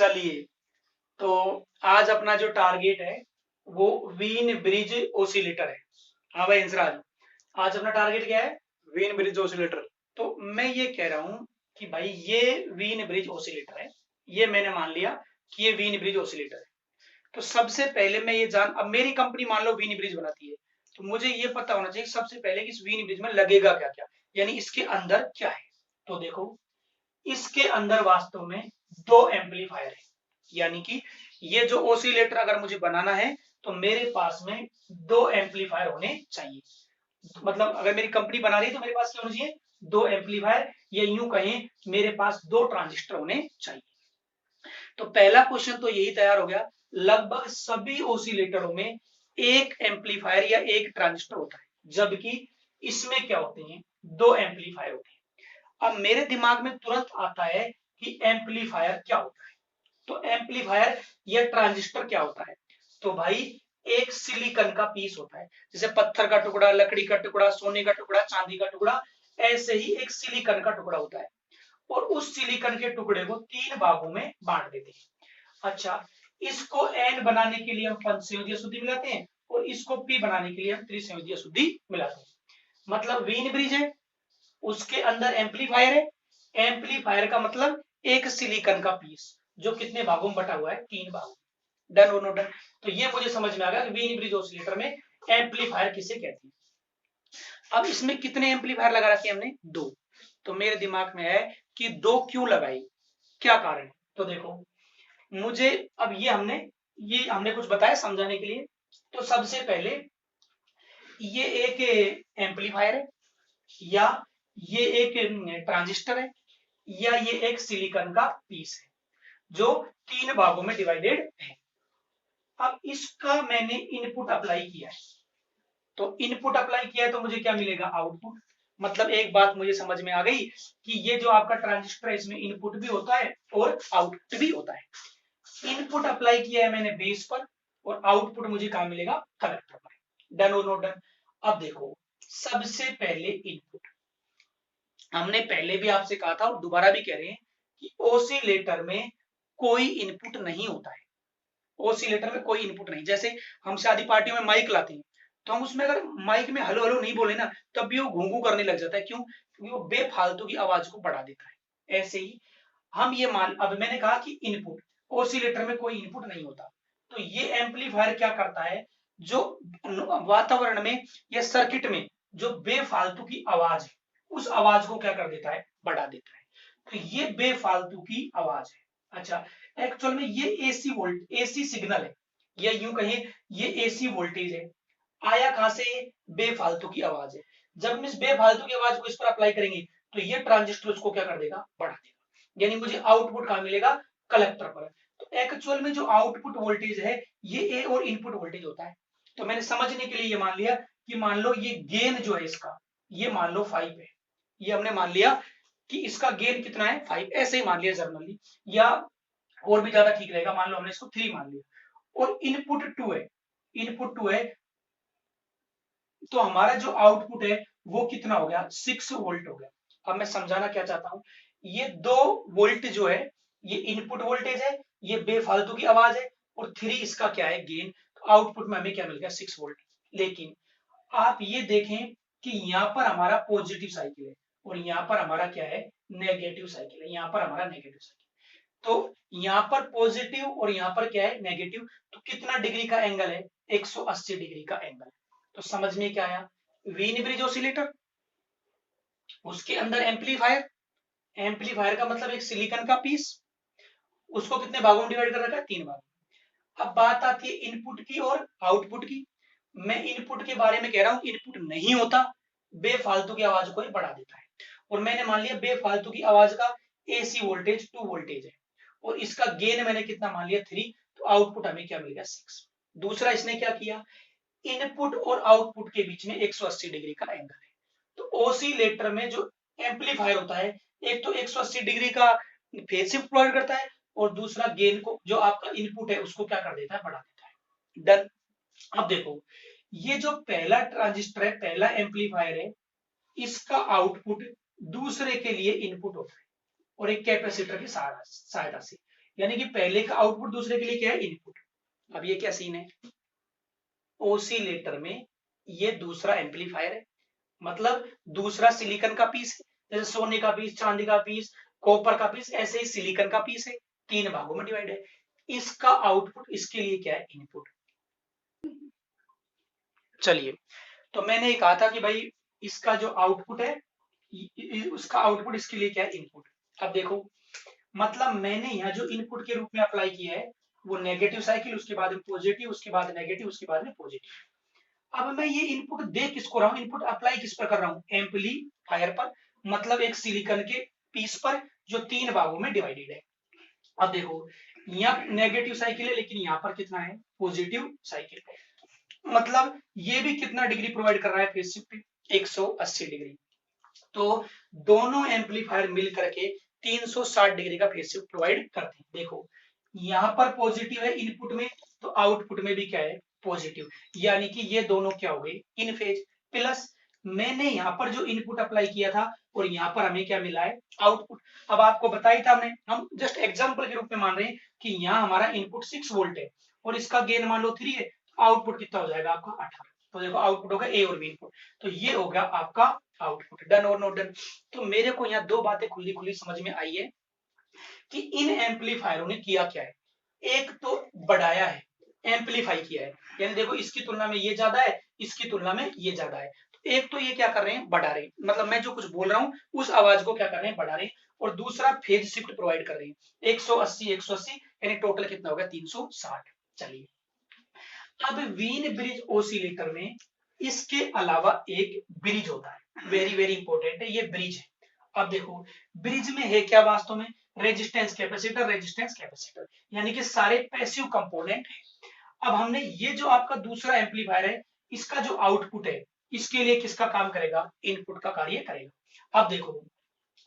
चलिए, तो आज अपना जो टारगेट है वो वीन ब्रिज ओसिलेटर है। हाँ भाई इंसराज, आज अपना टारगेट क्या है? Wien bridge oscillator. तो मैं ये कह रहा हूं कि भाई ये वीन ब्रिज ओसिलेटर है, ये मैंने मान लिया कि ये वीन ब्रिज ओसिलेटर है। तो सबसे पहले मैं ये अब मेरी कंपनी मान लो वीन ब्रिज बनाती है, तो मुझे ये पता होना चाहिए सबसे पहले कि इस वीन ब्रिज में लगेगा क्या क्या, यानी इसके अंदर क्या है। तो देखो, इसके अंदर वास्तव में दो एम्पलीफायर है, यानी कि ये जो ओसिलेटर अगर मुझे बनाना है तो मेरे पास में दो एम्पलीफायर होने चाहिए। मतलब अगर मेरी कंपनी बना रही है तो मेरे पास क्या होना चाहिए? दो एम्पलीफायर, या यूं कहें मेरे पास दो ट्रांजिस्टर होने चाहिए। तो पहला क्वेश्चन तो यही तैयार हो गया, लगभग सभी ओसिलेटरों में एक एम्पलीफायर या एक ट्रांजिस्टर होता है, जबकि इसमें क्या होते हैं? दो एम्पलीफायर होते हैं। अब मेरे दिमाग में तुरंत आता है कि एम्पलीफायर क्या होता है, तो एम्पलीफायर या ट्रांजिस्टर क्या होता है? तो भाई एक सिलिकॉन का पीस होता है, जैसे पत्थर का टुकड़ा, लकड़ी का टुकड़ा, सोने का टुकड़ा, चांदी का टुकड़ा, ऐसे ही एक सिलिकॉन का टुकड़ा होता है। और उस सिलिकॉन के टुकड़े को तीन भागों में बांट देते हैं। अच्छा, इसको एन बनाने के लिए हम पंचसंयोजी अशुद्धि मिलाते हैं और इसको पी बनाने के लिए हम त्रिसंयोजी अशुद्धि मिलाते हैं। मतलब वीन ब्रिज है, उसके अंदर एम्पलीफायर है, एम्पलीफायर का मतलब एक सिलिकॉन का पीस जो कितने भागों में बटा हुआ है? तीन भागों। डन और नो डन? तो ये मुझे समझ में आ गया कि वीन ब्रिज ऑसिलेटर में एम्पलीफायर किसे कहते हैं। अब इसमें कितने एम्पलीफायर लगा रखे हमने? दो। तो मेरे दिमाग में है कि दो क्यों लगाई, क्या कारण है? तो देखो, मुझे अब ये हमने कुछ बताया समझाने के लिए। तो सबसे पहले ये एक एम्पलीफायर है, या ये एक ट्रांजिस्टर है, या ये एक सिलिकॉन का पीस है जो तीन भागों में डिवाइडेड है। अब इसका मैंने इनपुट अप्लाई किया है, तो इनपुट अप्लाई किया है तो मुझे क्या मिलेगा? आउटपुट। मतलब एक बात मुझे समझ में आ गई कि ये जो आपका ट्रांजिस्टर है इसमें इनपुट भी होता है और आउटपुट भी होता है। इनपुट अप्लाई किया है मैंने बेस पर और आउटपुट मुझे कहां मिलेगा? कलेक्टर पर। डन और नॉट डन? अब देखो, सबसे पहले इनपुट, हमने पहले भी आपसे कहा था और दोबारा भी कह रहे हैं कि ओसिलेटर में कोई इनपुट नहीं होता है। ओसिलेटर में कोई इनपुट नहीं। जैसे हम शादी पार्टियों में माइक लाते हैं, तो हम उसमें अगर माइक में हेलो हेलो नहीं बोले ना, तब भी वो घूंघू करने लग जाता है। क्यों? क्योंकि वो बेफालतू की आवाज को बढ़ा देता है। ऐसे ही हम ये मान, अब मैंने कहा कि इनपुट, ओसिलेटर में कोई इनपुट नहीं होता, तो ये एम्पलीफायर क्या करता है? जो वातावरण में या सर्किट में जो बेफालतू की आवाज है, उस आवाज को क्या कर देता है? बढ़ा देता है। तो ये बेफालतू की आवाज है। अच्छा, एक्चुअल में ये एसी सिग्नल है, या यूं कहें ये एसी वोल्टेज है। आया कहां से? बेफालतू की आवाज है। जब हम इस बेफालतू की आवाज को इस पर अप्लाई करेंगे तो ये ट्रांजिस्टर उसको क्या कर देगा? बढ़ा देगा। यानी मुझे आउटपुट कहां मिलेगा? कलेक्टर पर। तो एक्चुअल में जो आउटपुट वोल्टेज है ये ए और इनपुट वोल्टेज होता है। तो मैंने समझने के लिए ये मान लिया कि मान लो ये गेन जो है इसका, ये मान लो 5 है। ये हमने मान लिया कि इसका गेन कितना है? 5। ऐसे ही मान लिया जर्नली, या और भी ज्यादा ठीक रहेगा, मान लो हमने इसको 3 मान लिया। और इनपुट 2 है, इनपुट 2 है, तो हमारा जो आउटपुट है वो कितना हो गया? 6 वोल्ट हो गया। अब मैं समझाना क्या चाहता हूं, ये 2 वोल्ट जो है ये इनपुट वोल्टेज है, ये बेफालतू की आवाज है, और 3 इसका क्या है? गेन। तो आउटपुट में हमें क्या मिल गया? 6 वोल्ट। लेकिन आप ये देखें कि यहाँ पर हमारा पॉजिटिव साइकिल है और यहाँ पर हमारा क्या है? नेगेटिव साइकिल है। यहाँ पर हमारा नेगेटिव साइकिल, तो यहाँ पर पॉजिटिव और यहाँ पर क्या है? नेगेटिव। तो कितना डिग्री का एंगल है? 180 डिग्री का एंगल। तो समझ में क्या आया? वीन ब्रिज ऑसिलेटर, उसके अंदर एम्पलीफायर, एम्पलीफायर का मतलब एक सिलिकॉन का पीस, उसको कितने भागों में डिवाइड कर रखा है? 3 भाग। अब बात आती है इनपुट की और आउटपुट की। मैं इनपुट के बारे में कह रहा हूं, इनपुट नहीं होता, बेफालतू की आवाज को ही बढ़ा देता है। और मैंने मान लिया बेफालतू की आवाज का एसी वोल्टेज 2 वोल्टेज है, और इसका गेन मैंने कितना मान लिया? 3। तो आउटपुट हमें क्या मिल गया? 6। दूसरा इसने क्या किया? इनपुट और आउटपुट के बीच में 180 डिग्री का एंगल है। तो ओसिलेटर में जो एम्पलीफायर होता है, एक तो 180 डिग्री का फेज शिफ्ट प्रोवाइड करता है, और दूसरा गेन को, जो आपका इनपुट है उसको क्या कर देता है? बढ़ा देता है। डन? अब देखो, ये जो पहला ट्रांजिस्टर है, पहला एम्पलीफायर है, इसका आउटपुट दूसरे के लिए इनपुट होता है, और एक कैपेसिटर की सहायता से, यानी कि पहले का आउटपुट दूसरे के लिए क्या है, इनपुट। अब ये क्या सीन है, ओसिलेटर में ये दूसरा एम्पलीफायर है, मतलब दूसरा सिलिकॉन का पीस है, जैसे सोने का पीस, चांदी का पीस, कॉपर का पीस, ऐसे ही सिलिकॉन का पीस है, 3 भागों में डिवाइड है। इसका आउटपुट इसके लिए क्या है, इनपुट। चलिए, तो मैंने कहा था कि भाई इसका जो आउटपुट है उसका आउटपुट इसके लिए क्या है, इनपुट। अब देखो, मतलब मैंने यहाँ जो इनपुट के रूप में अप्लाई किया है वो नेगेटिव साइकिल, उसके बाद में पॉजिटिव, उसके बाद नेगेटिव, उसके बाद में पॉजिटिव। अब मैं ये इनपुट दे किसको रहा हूँ, इनपुट अप्लाई किस पर कर रहा हूँ, एम्पलीफायर पर, मतलब एक सिलिकॉन के पीस पर जो 3 भागों में डिवाइडेड है। अब देखो, यहाँ नेगेटिव साइकिल है, लेकिन यहाँ पर कितना है, पॉजिटिव साइकिल, मतलब ये भी कितना डिग्री प्रोवाइड कर रहा है, फेज शिफ्ट 180 डिग्री। तो दोनों एम्पलीफायर मिल करके 360 डिग्री का फेज शिफ्ट प्रोवाइड करते हैं। देखो, यहाँ पर पॉजिटिव है इनपुट में, तो आउटपुट में भी क्या है, पॉजिटिव, यानी कि ये दोनों क्या हो गए, इन फेज। प्लस मैंने यहाँ पर जो इनपुट अप्लाई किया था और यहाँ पर हमें क्या मिला है, आउटपुट। अब आपको बताया था हमने, हम जस्ट एग्जांपल के रूप में मान रहे हैं कि यहाँ हमारा इनपुट 6 वोल्ट है और इसका गेन मान लो 3 है, आउटपुट कितना हो जाएगा आपका 18। तो देखो आउटपुट होगा ए और बी इनपुट, तो ये हो गया आपका आउटपुट। डन और नॉट डन। तो मेरे को यहाँ 2 बातें खुली खुली समझ में आई है कि इन एम्पलीफायरों ने किया क्या है, एक तो बढ़ाया है, एम्पलीफाई किया है, यानी देखो इसकी तुलना में ये ज्यादा है, इसकी तुलना में ये ज्यादा है, तो एक तो ये क्या कर रहे हैं, बढ़ा रहे हैं, मतलब मैं जो कुछ बोल रहा हूँ उस आवाज को क्या कर रहे हैं, बढ़ा रहे हैं। और दूसरा फेज शिफ्ट प्रोवाइड कर रहे हैं, 180 180, यानी टोटल कितना होगा, 360। चलिए, अब वीन ब्रिज ओसिलेटर में इसके अलावा एक ब्रिज होता है, वेरी वेरी इंपॉर्टेंट है, ये ब्रिज है। अब देखो, ब्रिज में है क्या वास्तव में, रेजिस्टेंस कैपेसिटर, रेजिस्टेंस कैपेसिटर, यानी कि सारे पैसिव कंपोनेंट है। अब हमने ये जो आपका दूसरा एम्पलीफायर है, इसका जो आउटपुट है, इसके लिए किसका काम करेगा, इनपुट का कार्य करेगा। अब देखो,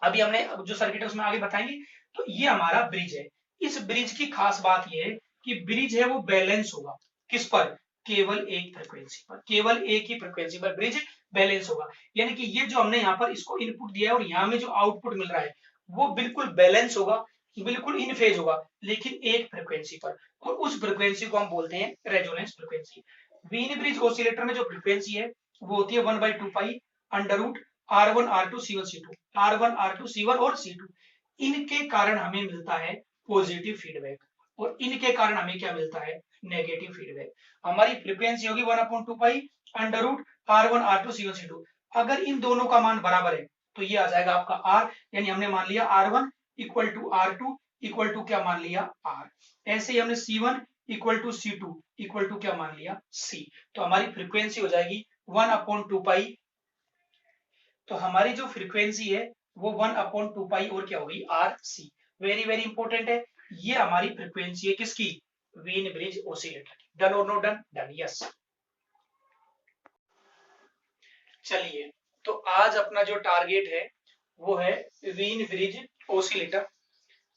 अभी हमने जो सर्किट है उसमें आगे बताएंगे। तो ये हमारा ब्रिज है, इस ब्रिज की खास बात ये है कि ब्रिज है वो बैलेंस होगा, किस पर, केवल एक फ्रीक्वेंसी पर, केवल एक ही फ्रीक्वेंसी पर ब्रिज बैलेंस होगा। यानी कि ये जो हमने यहाँ पर इसको इनपुट दिया है और यहाँ में जो आउटपुट मिल रहा है वो बिल्कुल बैलेंस होगा, बिल्कुल इन फेज होगा, लेकिन एक फ्रीक्वेंसी पर, और उस फ्रीक्वेंसी को हम बोलते हैं resonance frequency. Wien bridge oscillator में जो फ्रीक्वेंसी है वो होती है 1/2 pi under root R1 R2 C1 C2, R1 R2 C1 और C2। इनके कारण हमें मिलता है पॉजिटिव फीडबैक और इनके कारण हमें क्या मिलता है, नेगेटिव फीडबैक। हमारी फ्रीक्वेंसी होगी 1/2 pi under root R1 R2 C1 C2। अगर इन दोनों का मान बराबर है तो ये आ जाएगा आपका R, यानी हमने मान लिया R1 equal to R2 equal to क्या मान लिया, R। ऐसे ही हमने C1 equal to C2 equal to क्या मान लिया, C। तो हमारी फ्रीक्वेंसी हो जाएगी 1/2 पाई। तो हमारी जो फ्रीक्वेंसी है वो 1/2 पाई और क्या होगी, R C. Very very important है, ये हमारी फ्रीक्वेंसी है किसकी, वीन ब्रिज ऑसिलेटर की। डन और नो डन, डन, यस। चलिए, तो आज अपना जो टारगेट है वो है वीन ब्रिज ऑसिलेटर,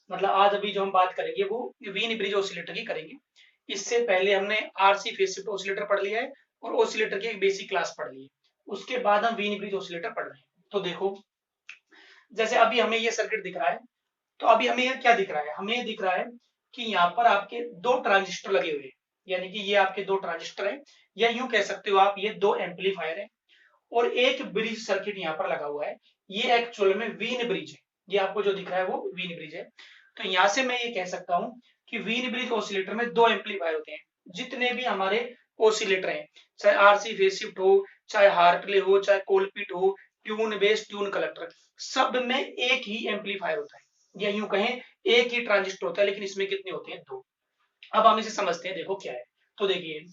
मतलब आज अभी जो हम बात करेंगे वो वीन ब्रिज ऑसिलेटर की करेंगे। इससे पहले हमने आरसी फेज शिफ्ट ऑसिलेटर पढ़ लिया है और ऑसिलेटर की एक बेसिक क्लास पढ़ ली है, उसके बाद हम वीन ब्रिज ऑसिलेटर पढ़ रहे हैं। तो देखो, जैसे अभी हमें ये सर्किट दिख रहा है, तो अभी हमें ये क्या दिख रहा है, हमें ये दिख रहा है कि यहाँ पर आपके 2 ट्रांजिस्टर लगे हुए हैं, यानी कि ये आपके 2 ट्रांजिस्टर हैं, या यूं कह सकते हो आप ये 2 एम्पलीफायर है और एक ब्रिज सर्किट यहाँ पर लगा हुआ है। ये एक्चुअल में वीन ब्रिज है, ये आपको जो दिख रहा है वो वीन ब्रिज है। तो यहाँ से मैं ये कह सकता हूँ कि वीन ब्रिज ऑसिलेटर में 2 एम्पलीफायर होते हैं। जितने भी हमारे ऑसिलेटर हैं, चाहे आरसी फेज शिफ्ट हो, चाहे हार्टले हो, चाहे कोलपिट हो, ट्यून बेस, ट्यून कलेक्टर, सब में एक ही एम्पलीफायर होता है, या यूं कहें एक ही ट्रांजिस्टर होता है, लेकिन इसमें कितने होते हैं, 2। अब हम इसे समझते हैं, देखो क्या है। तो देखिए,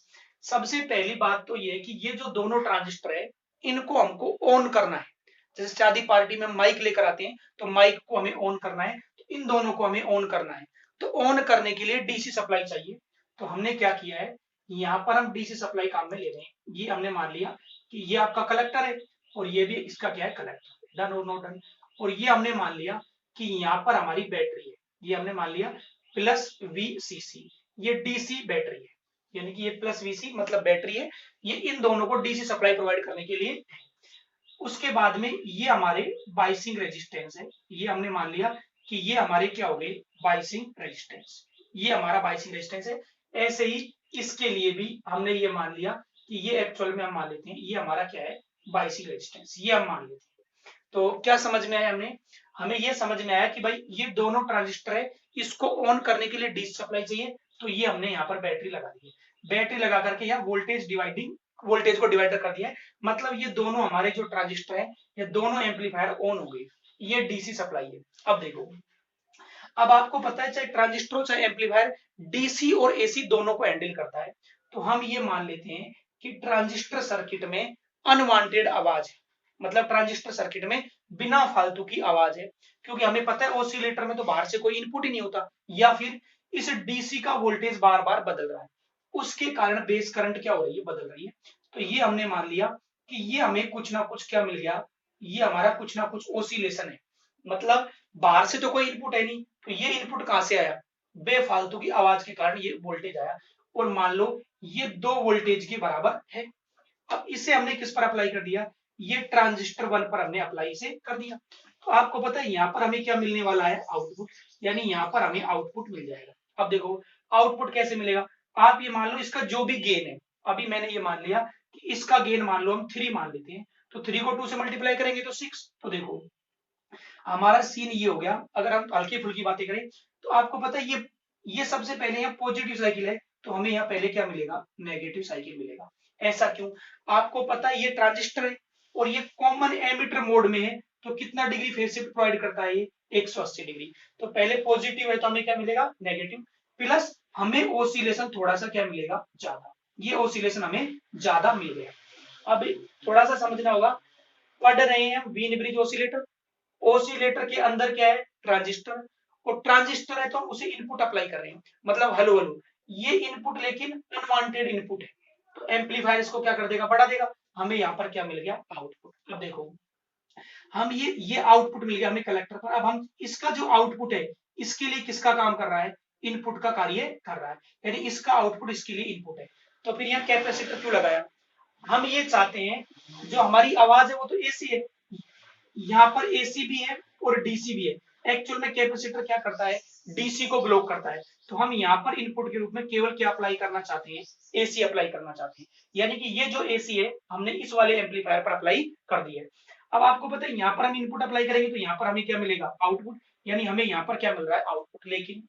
सबसे पहली बात तो ये है कि ये जो दोनों ट्रांजिस्टर है इनको हमको ऑन करना है। जैसे शादी पार्टी में माइक लेकर आते हैं तो माइक को हमें ऑन करना है, तो इन दोनों को हमें ऑन करना है। तो ऑन करने के लिए डीसी सप्लाई चाहिए। तो हमने क्या किया है, यहाँ पर हम डीसी सप्लाई काम में ले रहे हैं। ये हमने मान लिया कि ये आपका कलेक्टर है और ये भी इसका क्या है, कलेक्टर। डन और नो डन। और ये हमने मान लिया कि यहाँ पर हमारी बैटरी है, ये हमने मान लिया प्लस VCC, ये डीसी बैटरी है, यानी कि ये प्लस VC मतलब बैटरी है, ये इन दोनों को डीसी सप्लाई प्रोवाइड करने के लिए। उसके बाद में ये हमारे बाइसिंग रेजिस्टेंस है, ये हमने मान लिया कि ये हमारे क्या हो गए, बाइसिंग रेजिस्टेंस। ये हमारा बाइसिंग रेजिस्टेंस है। ऐसे ही इसके लिए भी हमने ये मान लिया कि ये एक्चुअल में हम मान लेते हैं ये हमारा क्या है, बाइसिंग रेजिस्टेंस, ये हम मान लेते हैं। तो क्या समझ में आया हमें ये समझ में आया कि भाई ये दोनों ट्रांजिस्टर है, इसको ऑन करने के लिए डीसी सप्लाई चाहिए, तो ये हमने यहाँ पर बैटरी लगा दी है। बैटरी लगा करके यहाँ वोल्टेज को डिवाइडर कर दिया है, मतलब ये दोनों हमारे जो ट्रांजिस्टर है, ये दोनों एम्पलीफायर ऑन हो गए, ये डीसी सप्लाई है। अब देखो, अब आपको पता है चाहे ट्रांजिस्टर हो चाहे एम्पलीफायर, डीसी और एसी दोनों को हैंडल करता है। तो हम ये मान लेते हैं कि ट्रांजिस्टर सर्किट में अनवांटेड आवाज है, मतलब ट्रांजिस्टर सर्किट में बिना फालतू की आवाज है, क्योंकि हमें पता है ऑसिलेटर में तो बाहर से कोई इनपुट ही नहीं होता, या फिर इस डीसी का वोल्टेज बार बार बदल रहा है, उसके कारण बेस करंट क्या हो रही है, बदल रही है। तो ये हमने मान लिया कि ये हमें कुछ ना कुछ क्या मिल गया, ये हमारा कुछ ना कुछ ओसिलेशन है, मतलब बाहर से तो कोई इनपुट है नहीं, तो ये इनपुट कहां से आया, बेफालतू की आवाज के कारण ये वोल्टेज आया, और मान लो ये 2 वोल्टेज के बराबर है। अब इसे हमने किस पर अप्लाई कर दिया, ये ट्रांजिस्टर 1 पर हमने अप्लाई इसे कर दिया। तो आपको पता है यहाँ पर हमें क्या मिलने वाला है, आउटपुट, यानी यहाँ पर हमें आउटपुट मिल जाएगा। अब देखो आउटपुट कैसे मिलेगा, आप ये मान लो इसका जो भी गेन है, अभी मैंने ये मान लिया कि इसका गेन मान लो हम 3 मान लेते हैं, तो 3 को 2 से मल्टीप्लाई करेंगे तो 6। तो देखो हमारा सीन ये हो गया। अगर हम हल्की फुल्की बातें करें तो आपको पता है ये सबसे पहले यहाँ पॉजिटिव साइकिल है, तो हमें यहाँ पहले क्या मिलेगा, नेगेटिव साइकिल मिलेगा। ऐसा क्यों, आपको पता है ये ट्रांजिस्टर है और ये कॉमन एमिटर मोड में है, तो कितना डिग्री फेज शिफ्ट प्रोवाइड करता है ये, 180 डिग्री। तो पहले पॉजिटिव है तो हमें क्या मिलेगा, नेगेटिव, प्लस हमें ओसिलेशन थोड़ा सा क्या मिलेगा, ज्यादा, ये ओसिलेशन हमें ज्यादा मिल गया। अब थोड़ा सा समझना होगा, पढ़ रहे हैं हम वीन ब्रिज ओसिलेटर, ओसिलेटर के अंदर क्या है, ट्रांजिस्टर, और ट्रांजिस्टर है तो हम उसे इनपुट अप्लाई कर रहे हैं, मतलब हेलो हेलो, ये इनपुट लेकिन अनवांटेड इनपुट है, तो एम्पलीफायर इसको क्या कर देगा, बढ़ा देगा, हमें यहाँ पर क्या मिल गया, आउटपुट। अब देखो हम ये आउटपुट मिल गया हमें कलेक्टर पर, अब हम इसका जो आउटपुट है इसके लिए किसका काम कर रहा है, इनपुट का कार्य कर रहा है, यानी इसका आउटपुट इसके लिए इनपुट है। तो फिर यहाँ कैपेसिटर क्यों लगाया, हम ये चाहते हैं जो हमारी आवाज है वो तो एसी है, यहाँ पर एसी भी है और डीसी भी है। एक्चुअल में कैपेसिटर क्या करता है, डीसी को ब्लॉक करता है, तो हम यहाँ पर इनपुट के रूप में केवल क्या अप्लाई करना चाहते हैं, एसी अप्लाई करना चाहते हैं, यानी कि ये जो एसी है हमने इस वाले एम्पलीफायर पर अप्लाई कर दिया है। अब आपको पता है यहाँ पर हम इनपुट अप्लाई करेंगे तो यहाँ पर हमें क्या मिलेगा, आउटपुट, यानी हमें यहाँ पर क्या मिल रहा है, आउटपुट। लेकिन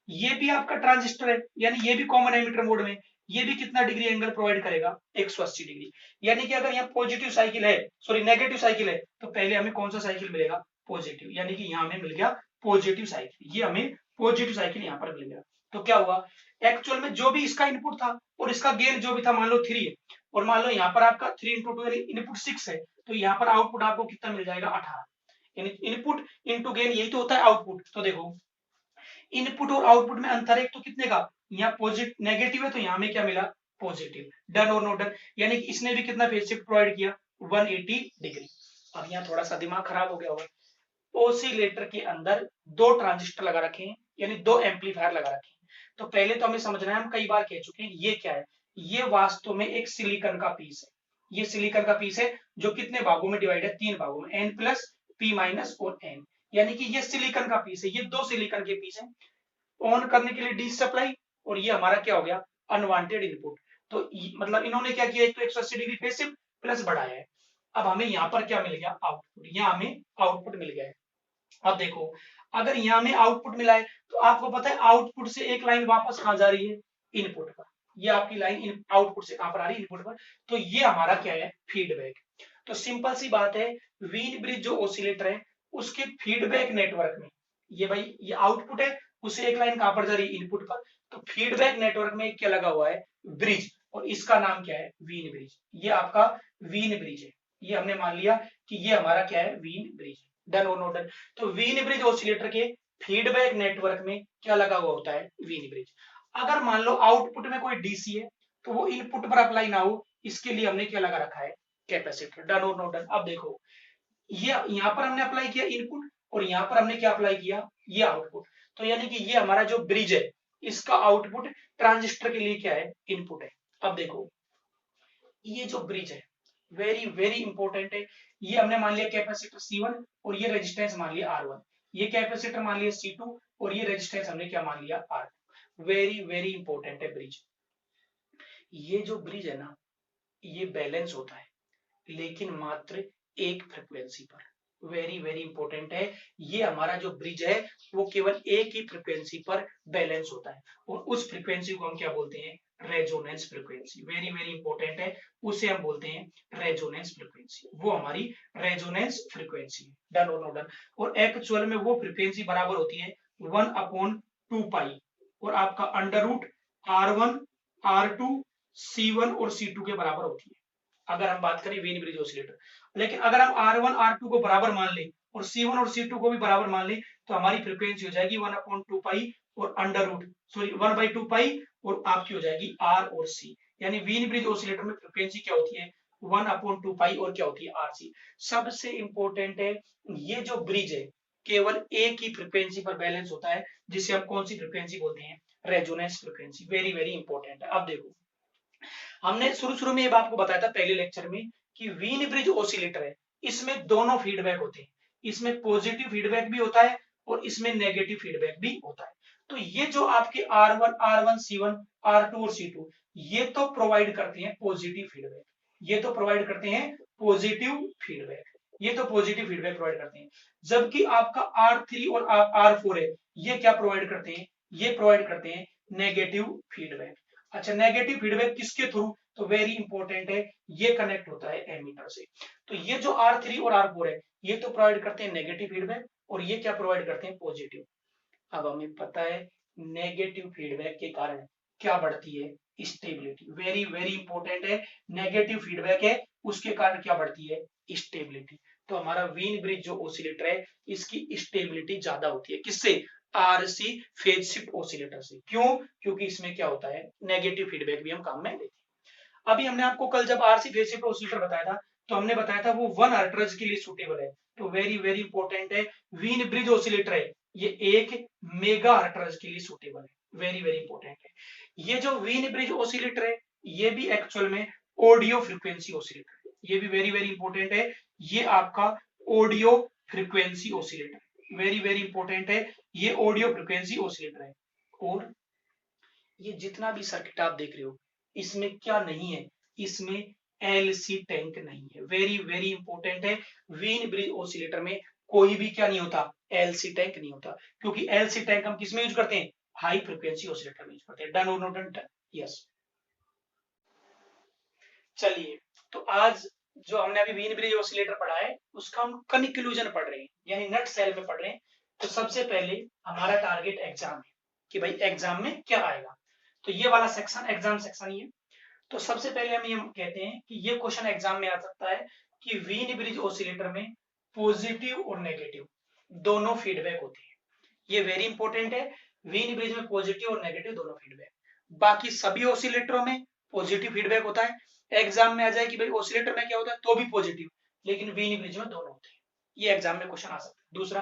ये भी आपका ट्रांजिस्टर है, यानी ये भी कॉमन एमिटर मोड में, ये भी कितना डिग्री एंगल प्रोवाइड करेगा, 180 डिग्री। यानी कि अगर यहाँ पॉजिटिव साइकिल है, सॉरी नेगेटिव साइकिल है, तो पहले हमें कौन सा साइकिल मिलेगा, पॉजिटिव, यानी कि यहाँ हमें मिल गया पॉजिटिव साइकिल, ये हमें पॉजिटिव साइकिल यहाँ पर मिल गया। तो क्या हुआ, एक्चुअल में जो भी इसका इनपुट था और इसका गेन जो भी था, मान लो 3 है, और मान लो यहाँ पर आपका 3 × 2 यानी इनपुट 6 है, तो यहाँ पर आउटपुट आपको कितना मिल जाएगा, 18, यानी इनपुट इंटू गेन, यही तो होता है आउटपुट। तो देखो इनपुट और आउटपुट में अंतर है, तो कितने का, यहाँ पॉजिटिव नेगेटिव है तो यहाँ में क्या मिला, पॉजिटिव, डन और नॉट डन, यानी कि इसने भी कितना फेज शिफ्ट प्रोवाइड किया, 180 डिग्री। अब यहाँ थोड़ा सा दिमाग खराब हो गया होगा, ओसिलेटर के अंदर 2 ट्रांजिस्टर लगा रखे हैं, यानी 2 एम्पलीफायर लगा रखे हैं। तो पहले तो हमें समझना है, हम कई बार कह चुके हैं, ये क्या है, ये वास्तव में एक सिलिकॉन का पीस है, ये सिलिकॉन का पीस है जो कितने भागों में डिवाइड है, 3 भागों में, n प्लस p माइनस और n, यानी कि ये सिलिकॉन का पीस है, ये 2 सिलिकॉन के पीस है, ऑन करने के लिए डी सप्लाई, और ये हमारा क्या हो गया, अनवांटेड इनपुट। तो मतलब इन्होंने क्या किया, एक तो 180 डिग्री फेज शिफ्ट प्लस बढ़ाया है। अब हमें यहाँ पर क्या मिल गया, आउटपुट, यहाँ हमें आउटपुट मिल गया है। अब देखो अगर यहाँ में आउटपुट मिला है, तो आपको पता है आउटपुट से एक लाइन वापस कहाँ जा रही है, इनपुट पर, ये आपकी लाइन आउटपुट से कहां पर आ रही है, इनपुट पर, तो ये हमारा क्या है, फीडबैक। तो सिंपल सी बात है, व्हीन ब्रिज जो ऑसिलेटर है उसके फीडबैक नेटवर्क में, ये भाई ये आउटपुट है, उसे एक लाइन कहां पर जा रही है, इनपुट पर, तो फीडबैक नेटवर्क में क्या लगा हुआ है, ब्रिज, और इसका नाम क्या है, व्हीन ब्रिज, ये आपका व्हीन ब्रिज है। ये हमने मान लिया कि ये हमारा क्या है, व्हीन ब्रिज, डन और नॉट डन। तो व्हीन ब्रिज ऑसिलेटर के फीडबैक नेटवर्क में क्या लगा हुआ होता है, व्हीन ब्रिज। अगर मान लो आउटपुट में कोई डीसी है तो वो इनपुट पर अप्लाई ना हो, इसके लिए हमने क्या लगा रखा है, कैपेसिटर, डन और नॉट डन। अब देखो ये यहाँ पर हमने अप्लाई किया इनपुट, और यहाँ पर हमने क्या अप्लाई किया, ये आउटपुट, तो यानी कि ये हमारा जो ब्रिज है इसका आउटपुट ट्रांजिस्टर के लिए क्या है, इनपुट है। अब देखो ये जो ब्रिज है वेरी वेरी इंपॉर्टेंट है, ये हमने मान लिया कैपेसिटर C1 और ये रेजिस्टेंस मान लिया R1, ये कैपेसिटर मान लिया C2 और ये रेजिस्टेंस हमने क्या मान लिया R। वेरी वेरी इंपॉर्टेंट है ब्रिज। ये जो ब्रिज है ना, ये बैलेंस होता है लेकिन मात्र एक फ्रीक्वेंसी पर। वेरी वेरी इंपॉर्टेंट है, ये हमारा जो ब्रिज है वो केवल एक ही फ्रीक्वेंसी पर बैलेंस होता है और उस फ्रीक्वेंसी को हम क्या बोलते हैं, resonance frequency. Very very important है, उसे हम बोलते हैं रेजोनेंस फ्रीक्वेंसी। वो हमारी रेजोनेंस फ्रीक्वेंसी है। डन और नो डन। और एक्चुअल में वो फ्रीक्वेंसी बराबर होती है 1/2 पाई और आपका under root R1 R2 C1 और C2 के बराबर होती है अगर हम बात करें व्हीन ब्रिज ऑसिलेटर। लेकिन अगर हम R1 R2 को बराबर मान लें और C1 और C2 को भी बराबर मान लें तो हमारी फ्रीक्वेंसी हो जाएगी 1/2 पाई और अंडर रूट 1/2 पाई और आपकी हो जाएगी R और C। यानी व्हीन ब्रिज ऑसिलेटर में फ्रीक्वेंसी क्या होती है 1/2 पाई और क्या होती है RC। सबसे इंपॉर्टेंट है, ये जो ब्रिज है केवल एक ही फ्रीक्वेंसी पर बैलेंस होता है जिसे हम कौन सी फ्रीक्वेंसी बोलते हैं, resonance frequency. Very very important है। अब देखो, हमने शुरू में ये बात को बताया था पहले लेक्चर में कि व्हीन ब्रिज ऑसिलेटर है, इसमें दोनों फीडबैक होते हैं, इसमें पॉजिटिव फीडबैक भी होता है और इसमें नेगेटिव फीडबैक भी होता है। तो ये जो आपके R1 C1 R2 और C2 ये तो प्रोवाइड करते हैं पॉजिटिव फीडबैक, ये तो प्रोवाइड करते हैं पॉजिटिव फीडबैक, ये तो पॉजिटिव फीडबैक प्रोवाइड करते हैं। जबकि आपका R3 और R4 है, ये क्या प्रोवाइड करते हैं, ये प्रोवाइड करते हैं नेगेटिव फीडबैक। अच्छा, नेगेटिव फीडबैक किसके थ्रू, तो वेरी इंपॉर्टेंट है, ये कनेक्ट होता है एमीटर से। तो ये जो R3 और R4 है ये तो प्रोवाइड करते हैं नेगेटिव फीडबैक और ये क्या प्रोवाइड करते हैं, पॉजिटिव। अब हमें पता है नेगेटिव फीडबैक के कारण क्या बढ़ती है, स्टेबिलिटी। वेरी वेरी इंपॉर्टेंट है, नेगेटिव फीडबैक है उसके कारण क्या बढ़ती है, स्टेबिलिटी। तो हमारा व्हीन ब्रिज जो ऑसिलेटर है इसकी स्टेबिलिटी ज्यादा होती है किससे, RC फेज शिफ्ट ऑसिलेटर से। क्यों, क्योंकि इसमें क्या होता है, नेगेटिव फीडबैक भी हम काम में लेते हैं। अभी हमने आपको कल जब RC फेज शिफ्ट ऑसिलेटर बताया था तो हमने बताया था वो 1 हर्ट्ज के लिए सुटेबल है। तो वेरी वेरी इंपॉर्टेंट है, व्हीन ब्रिज ऑसिलेटर है ये 1 मेगा हर्ट्ज के लिए सुटेबल है। वेरी वेरी इंपॉर्टेंट है। ये जो व्हीन ब्रिज ऑसिलेटर है ये भी एक्चुअल में ऑडियो फ्रीक्वेंसी ऑसिलेटर है, ये भी वेरी वेरी इंपॉर्टेंट है, ये आपका audio frequency oscillator. Very very important है, ये ऑडियो फ्रीक्वेंसी ऑसिलेटर है। और ये जितना भी सर्किट आप देख रहे हो इसमें क्या नहीं है, इसमें LC टैंक नहीं है। वेरी वेरी इंपॉर्टेंट है, व्हीन ब्रिज ऑसिलेटर में कोई भी क्या नहीं होता, LC टैंक नहीं होता, क्योंकि LC टैंक हम किसमें यूज करते हैं, हाई फ्रीक्वेंसी ऑसिलेटर में यूज करते हैं। डन और नॉट डन, यस। चलिए, तो आज जो हमने अभी व्हीन ब्रिज ऑसिलेटर पढ़ा है उसका हम कंक्लूजन पढ़ रहे हैं, यानी नट सेल में पढ़ रहे हैं। तो सबसे पहले हमारा टारगेट एग्जाम है कि भाई एग्जाम में क्या आएगा, तो ये वाला सेक्शन एग्जाम सेक्शन ही है। तो सबसे पहले हम ये कहते हैं कि ये क्वेश्चन एग्जाम में आ सकता है कि व्हीन ब्रिज ऑसिलेटर में पॉजिटिव और नेगेटिव दोनों फीडबैक होते हैं। ये वेरी इंपॉर्टेंट है, व्हीन ब्रिज में पॉजिटिव और नेगेटिव दोनों फीडबैक। बाकी सभी ऑसिलेटरों में पॉजिटिव फीडबैक होता है। एग्जाम में आ जाए कि भाई ऑसिलेटर में क्या होता है, तो भी पॉजिटिव, लेकिन व्हीन ब्रिज में दोनों होते हैं। ये एग्जाम में क्वेश्चन आ सकता है। दूसरा,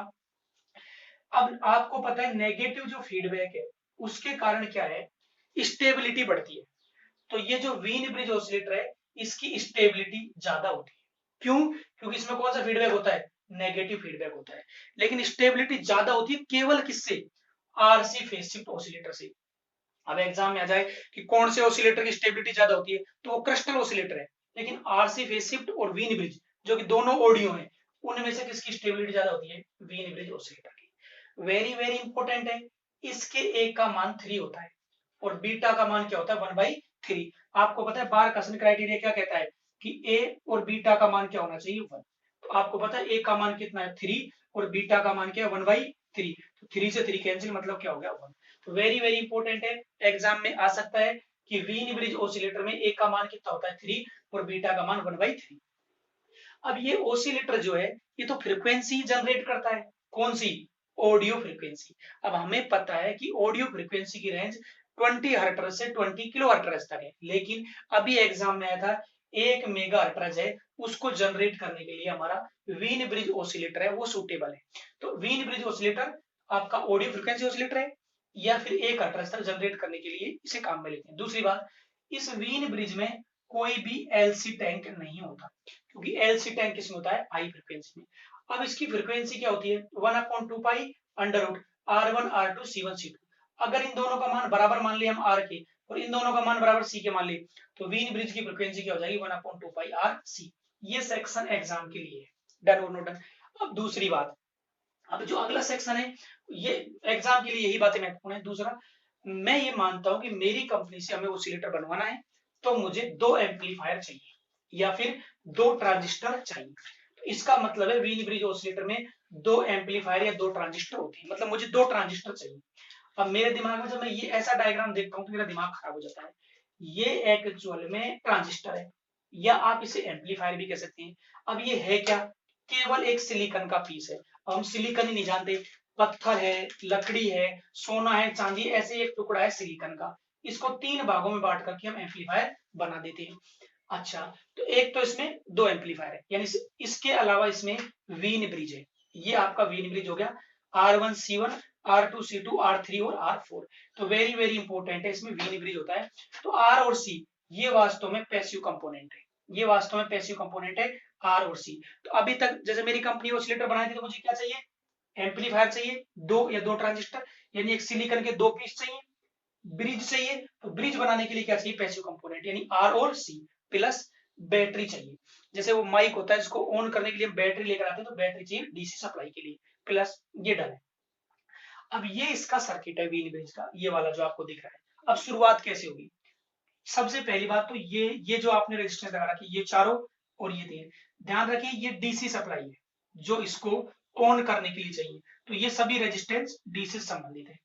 अब आपको पता है नेगेटिव जो फीडबैक है उसके कारण क्या है, स्टेबिलिटी बढ़ती है। तो ये जो व्हीन ब्रिज ऑसिलेटर है इसकी स्टेबिलिटी ज्यादा होती है। क्यों, क्योंकि इसमें कौन सा फीडबैक होता है, नेगेटिव फीडबैक होता है। लेकिन स्टेबिलिटी ज्यादा होती है केवल किससे, RC फेज शिफ्ट ऑसिलेटर से। अब एग्जाम में आ जाए कि कौन से ऑसिलेटर की स्टेबिलिटी ज्यादा होती है, तो वो क्रिस्टल ऑसिलेटर है। लेकिन RC फेज शिफ्ट और व्हीन ब्रिज जो कि दोनों ऑडियो है उनमें से किसकी स्टेबिलिटी ज्यादा होती है, व्हीन ब्रिज ऑसिलेटर की। वेरी वेरी इंपॉर्टेंट है, इसके ए का मान 3 होता है और बीटा का मान क्या होता है, 1/3। आपको पता है बार कसन क्राइटेरिया क्या कहता है कि ए और बीटा का मान क्या होना चाहिए, 1। तो आपको पता है ए का मान कितना है, 3 और बीटा का मान क्या है, 1/3। तो 3 से 3 कैंसिल, मतलब क्या हो गया, 1। तो वेरी वेरी इंपॉर्टेंट है, एग्जाम में आ सकता है कि व्हीन ब्रिज ऑसिलेटर में ए का मान कितना होता है, 3 और बीटा का मान 1/3। अब ये ऑसिलेटर जो है ये तो फ्रीक्वेंसी जनरेट करता है, कौन सी, ऑडियो फ्रीक्वेंसी। अब हमें पता है कि ऑडियो फ्रीक्वेंसी की रेंज 20 हर्ट्ज से 20 किलो हर्ट्ज तक है, लेकिन अभी एग्जाम में आया था 1 मेगा हर्ट्ज है, उसको जनरेट करने के लिए हमारा व्हीन ब्रिज ऑसिलेटर है वो सूटेबल है। तो व्हीन ब्रिज ऑसिलेटर आपका ऑडियो फ्रीक्वेंसी ऑसिलेटर है या फिर 1 हर्ट्ज तक जनरेट करने के लिए इसे काम में लेते हैं। दूसरी बात, इस व्हीन ब्रिज में कोई भी LC टैंक नहीं होता, क्योंकि LC टैंक किसमें होता है, हाई फ्रीक्वेंसी में। अब इसकी फ्रीक्वेंसी क्या होती है 1/2 pi under root R1 R2 C1 C2। अगर इन दोनों का मान बराबर मान लिया हम R के और इन दोनों का मान बराबर C के मान लिए तो वीन ब्रिज की फ्रीक्वेंसी क्या हो जाएगी 1/2 पाई R C। ये सेक्शन एग्जाम के लिए है, डन और नॉट डन। अब दूसरी बात, अब जो अगला सेक्शन है ये एग्जाम के लिए यही बातें महत्वपूर्ण है। दूसरा, मैं ये मानता हूं कि मेरी कंपनी से हमें ऑसिलेटर बनवाना है तो मुझे 2 एम्पलीफायर चाहिए या फिर 2 ट्रांजिस्टर चाहिए। तो इसका मतलब है वीन ब्रिज ऑसिलेटर में 2 एम्पलीफायर या 2 ट्रांजिस्टर होते हैं, मतलब मुझे 2 ट्रांजिस्टर चाहिए। अब मेरे दिमाग में जब मैं ये ऐसा डायग्राम देखता हूँ तो मेरा दिमाग खराब हो जाता है। ये एक्चुअल में ट्रांजिस्टर है या आप इसे एम्पलीफायर भी कह सकते हैं। अब ये है क्या, केवल एक सिलिकॉन का पीस है। हम सिलिकॉन ही नहीं जानते, पत्थर है, लकड़ी है, सोना है, चांदी, ऐसे एक टुकड़ा है सिलिकॉन का। इसको 3 भागों में बांट करके हम एम्पलीफायर बना देते हैं। अच्छा, तो एक तो इसमें 2 एम्पलीफायर है, यानी इसके अलावा इसमें वीन ब्रिज है। ये आपका वीन ब्रिज हो गया R1 C1 R2 C2 R3 और R4। तो वेरी वेरी इंपॉर्टेंट है, इसमें वीन ब्रिज होता है। तो R और C ये वास्तव में पैसिव कंपोनेंट है, ये वास्तव में पैसिव कंपोनेंट है R और C। तो अभी तक जैसे मेरी कंपनी ऑसिलेटर बनाई थी तो मुझे क्या चाहिए, एम्पलीफायर चाहिए 2 या 2 ट्रांजिस्टर, यानी एक सिलिकॉन के 2 पीस चाहिए, ब्रिज चाहिए। तो ब्रिज बनाने के लिए क्या चाहिए, पैसिव कंपोनेंट यानी R और C प्लस बैटरी चाहिए। जैसे वो माइक होता है इसको ऑन करने के लिए हम बैटरी लेकर आते हैं तो बैटरी चाहिए डीसी सप्लाई के लिए, प्लस ये डन है। अब ये इसका सर्किट है वीन ब्रिज का, ये वाला जो आपको दिख रहा है। अब शुरुआत कैसे होगी, सबसे पहली बात तो ये जो आपने रेजिस्टेंस लगा रखी है ये चारों और ये 3, ध्यान रखिए ये डीसी सप्लाई है जो इसको ऑन करने के लिए चाहिए। तो ये सभी रेजिस्टेंस डीसी से संबंधित है।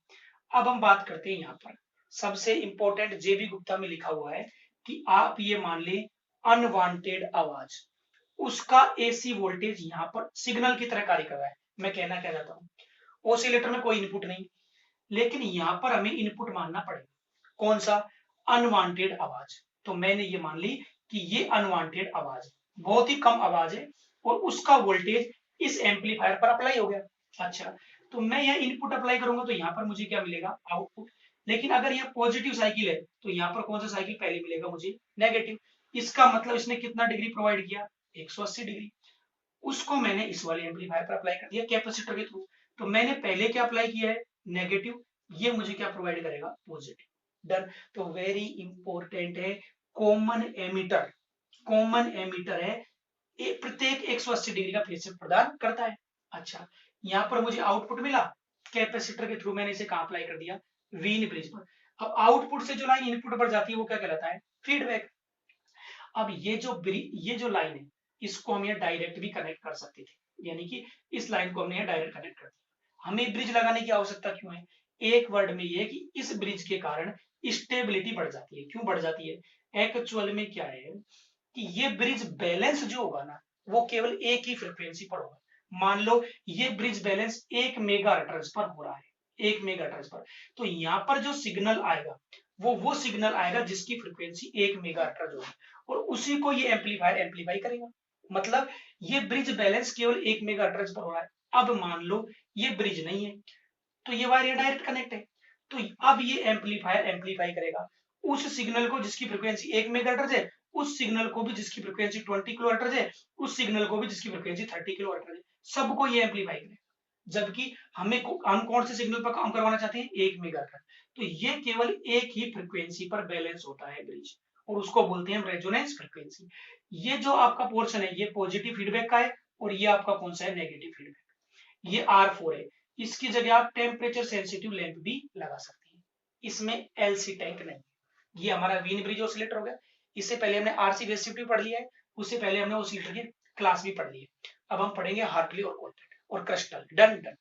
अब हम बात करते हैं यहाँ पर सबसे इंपॉर्टेंट, जेबी गुप्ता में लिखा हुआ है कि आप ये मान लें अनवांटेड आवाज, उसका एसी वोल्टेज यहाँ पर सिग्नल की तरह कार्य कर रहा है। मैं कहना क्या चाहता हूँ, ऑसिलेटर में कोई इनपुट नहीं, लेकिन यहाँ पर हमें इनपुट मानना पड़ेगा, कौन सा, अनवांटेड आवाज। तो मैंने ये मान ली कि ये अनवांटेड आवाज है, बहुत ही कम आवाज है और उसका वोल्टेज इस एम्पलीफायर पर अप्लाई हो गया। अच्छा, तो मैं यहाँ इनपुट अप्लाई करूंगा तो यहाँ पर मुझे क्या मिलेगा, आउटपुट। लेकिन अगर यह पॉजिटिव साइकिल है तो यहाँ पर कौन सा साइकिल पहले मिलेगा, मुझे नेगेटिव। इसका मतलब इसने कितना डिग्री प्रोवाइड किया, 180 डिग्री। उसको मैंने इस वाले एम्पलीफायर पर अप्लाई कर दिया कैपेसिटर के थ्रू। तो मैंने पहले क्या अप्लाई किया है, नेगेटिव, ये मुझे क्या प्रोवाइड करेगा, पॉजिटिव। डन। तो वेरी इंपॉर्टेंट है, कॉमन एमीटर, कॉमन एमीटर है, प्रत्येक 180 डिग्री का फेज शिफ्ट प्रदान करता है। अच्छा, यहाँ पर मुझे आउटपुट मिला कैपेसिटर के थ्रू, मैंने इसे कहां अप्लाई कर दिया, वीन ब्रिज पर। अब आउटपुट से जो लाइन इनपुट पर जाती है वो क्या कहलाता है, फीडबैक। अब ये जो लाइन है इसको हम यहाँ डायरेक्ट भी कनेक्ट कर सकते थे, यानी कि इस लाइन को हमने यहाँ डायरेक्ट कनेक्ट कर दिया। हमें ब्रिज लगाने की आवश्यकता क्यों है, एक वर्ड में ये कि इस ब्रिज के कारण स्टेबिलिटी बढ़ जाती है। क्यों बढ़ जाती है, एक्चुअल में क्या है कि ये ब्रिज बैलेंस जो होगा ना वो केवल एक ही फ्रिक्वेंसी पर होगा। मान लो ये ब्रिज बैलेंस 1 मेगाहर्ट्ज पर हो रहा है, 1 मेगाहर्ट्ज पर, तो यहाँ पर जो सिग्नल आएगा वो सिग्नल आएगा जिसकी फ्रिक्वेंसी 1 मेगाहर्ट्ज होगी और उसी को ये एम्पलीफायर एम्पलीफाई करेगा। मतलब ये ब्रिज बैलेंस केवल 1 मेगाहर्ट्ज पर हो रहा है। अब मान लो ये ब्रिज नहीं है तो ये वायर डायरेक्ट कनेक्ट है, तो अब ये एम्पलीफायर एम्पलीफाई करेगा उस सिग्नल को जिसकी फ्रिक्वेंसी 1 मेगाहर्ट्ज है, उस सिग्नल को भी जिसकी फ्रिक्वेंसी 20 किलोहर्ट्ज है, उस सिग्नल को भी जिसकी फ्रिक्वेंसी 30 किलोहर्ट्ज है, सबको ये एम्पलीफाई करेगा। जबकि हम कौन से सिग्नल पर काम करवाना चाहते हैं, 1 मेगाहर्ट्ज। तो ये केवल एक ही फ्रिक्वेंसी पर बैलेंस होता है ब्रिज और उसको बोलते हैं रेजोनेंस फ्रिक्वेंसी। ये जो आपका पोर्शन है ये पॉजिटिव फीडबैक का है और ये आपका कौन सा है, नेगेटिव फीडबैक। ये R4 है, इसकी जगह आप टेम्परेचर सेंसिटिव लैंप भी लगा सकते हैं, इसमें एलसी टैंक नहीं। ये हमारा वीन ब्रिज ऑसिलेटर हो गया। इससे पहले हमने आरसी रेसिप्टिव पढ़ लिया है, उससे पहले हमने ऑसिलेटर की क्लास भी पढ़ ली है। अब हम पढ़ेंगे हार्टली और कोलपिट और क्रिस्टल। Done done.